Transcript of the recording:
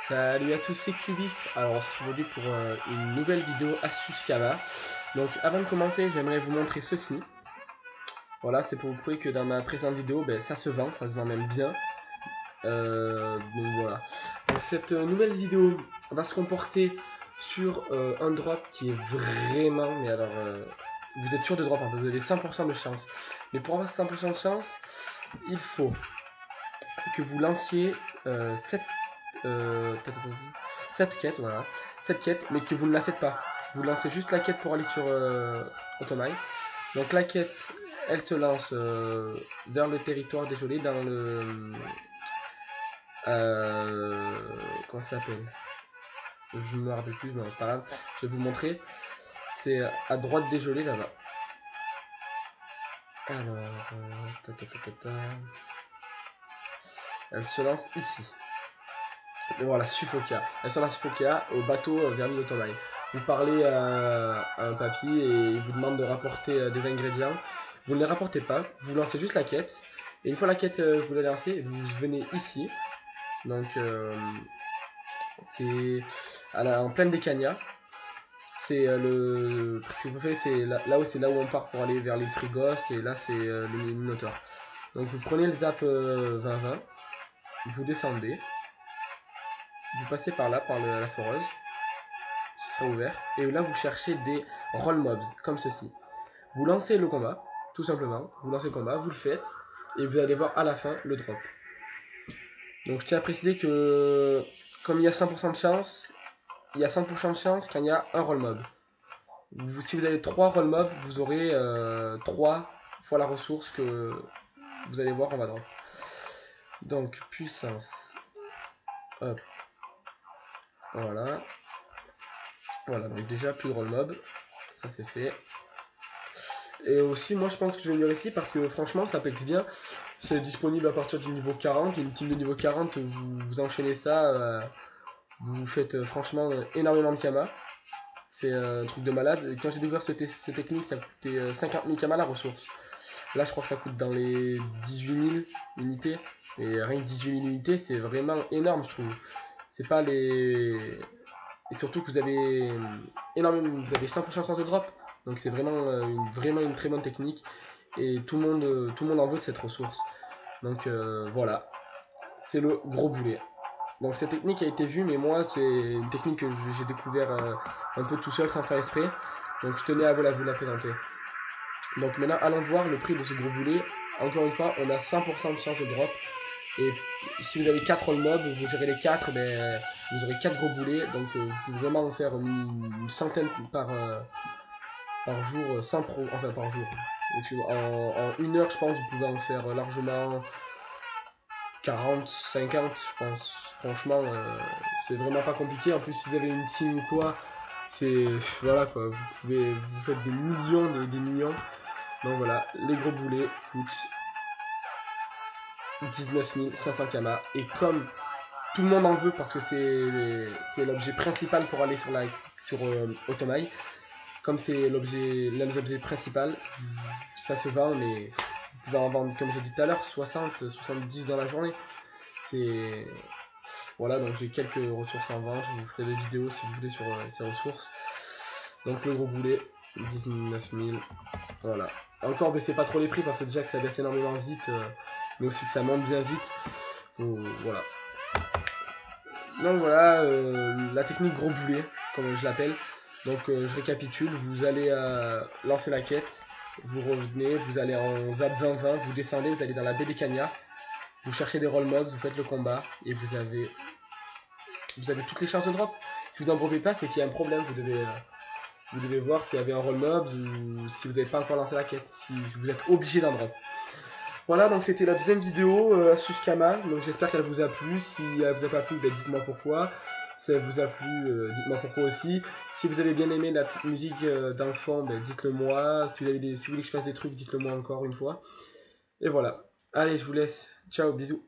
Salut à tous, c'est Cubix. Alors on se retrouve aujourd'hui pour une nouvelle vidéo astuce Kama. Donc avant de commencer, j'aimerais vous montrer ceci. Voilà, c'est pour vous prouver que dans ma précédente vidéo, ça se vend même bien. Donc voilà. Donc cette nouvelle vidéo va se comporter sur un drop qui est vraiment, mais alors vous êtes sûr de drop, hein, vous avez 100% de chance. Mais pour avoir 100% de chance, il faut que vous lanciez cette quête, voilà, cette quête, mais que vous ne la faites pas. Vous lancez juste la quête pour aller sur Automai. Donc la quête, elle se lance vers le territoire dégelé dans le... comment ça s'appelle? Je me rappelle plus, mais c'est pas grave. Je vais vous montrer. C'est à droite dégelé là-bas. Alors, elle se lance ici. Et voilà, Suffokia. Elle se lance Suffokia au bateau vers l'île Automai. Vous parlez à un papy et il vous demande de rapporter des ingrédients. Vous ne les rapportez pas, vous lancez juste la quête. Et une fois la quête, vous la lancez, vous venez ici. Donc, c'est en pleine des Cagnas. C'est le. Ce que vous faites, c'est là où on part pour aller vers l'île Frigost. Et là, c'est le Minotaur. Donc, vous prenez le zap 20-20. Vous descendez. Vous passez par là, par la foreuse. Ce sera ouvert. Et là, vous cherchez des roll mobs, comme ceci. Vous lancez le combat, tout simplement. Vous lancez le combat, vous le faites. Et vous allez voir à la fin le drop. Donc je tiens à préciser que comme il y a 100% de chance, il y a 100% de chance qu'il y a un roll mob. Si vous avez 3 roll mobs, vous aurez 3 fois la ressource que vous allez voir en bas drop. Donc puissance. Hop. Voilà. Voilà, donc déjà plus de roll mob. Ça c'est fait. Et aussi moi je pense que je vais venir ici parce que franchement ça pète bien. C'est disponible à partir du niveau 40. Une team de niveau 40, vous enchaînez ça. Vous faites franchement énormément de Kama. C'est un truc de malade. Quand j'ai découvert cette technique, ça coûtait 50 000 Kama la ressource. Là, je crois que ça coûte dans les 18 000 unités. Et rien que 18 000 unités, c'est vraiment énorme, je trouve. C'est pas les. Et surtout que vous avez énormément. Vous avez 100% de chance de drop. Donc c'est vraiment, vraiment une très bonne technique. Et tout le monde en veut de cette ressource. Donc voilà. C'est le gros boulet. Donc cette technique a été vue, mais moi c'est une technique que j'ai découvert un peu tout seul sans faire exprès. Donc je tenais à vous la présenter. Donc maintenant allons voir le prix de ce gros boulet. Encore une fois, on a 100% de chance de drop. Et si vous avez 4 all mobs, vous gérez les 4, vous aurez 4 gros boulets. Donc vous pouvez vraiment en faire une centaine par jour, sans pro, enfin par jour. En une heure, je pense, vous pouvez en faire largement 40, 50, je pense. Franchement, c'est vraiment pas compliqué. En plus, si vous avez une team ou quoi, c'est. Voilà quoi, vous faites des millions, des millions. Donc voilà, les gros boulets coûtent 19 500 Kama. Et comme tout le monde en veut parce que c'est l'objet principal pour aller sur Automai, comme c'est l'un des objets principaux, ça se vend, mais vous pouvez en vendre, comme j'ai dit tout à l'heure, 60, 70 dans la journée. C'est. Voilà, donc j'ai quelques ressources en vente. Je vous ferai des vidéos si vous voulez sur ces ressources. Donc le gros boulet, 19 000. Voilà. Encore, baissez pas trop les prix parce que déjà que ça baisse énormément vite, mais aussi que ça monte bien vite. Voilà. Donc voilà, la technique gros boulet, comme je l'appelle. Donc je récapitule, vous allez lancer la quête, vous revenez, vous allez en zap 20-20, vous descendez, vous allez dans la baie des Cagnas, vous cherchez des roll mobs, vous faites le combat et vous avez toutes les chances de drop. Si vous n'en dropez pas, c'est qu'il y a un problème, vous devez voir s'il y avait un roll mob ou si vous n'avez pas encore lancé la quête, si vous êtes obligé d'en drop. Voilà, donc c'était la deuxième vidéo astuce Kama, donc j'espère qu'elle vous a plu. Si elle vous a pas plu, dites-moi pourquoi. Si elle vous a plu, dites-moi pourquoi aussi. Si vous avez bien aimé la petite musique dans le fond, dites-le moi. Si vous voulez que je fasse des trucs, dites-le moi encore une fois. Et voilà. Allez, je vous laisse. Ciao, bisous.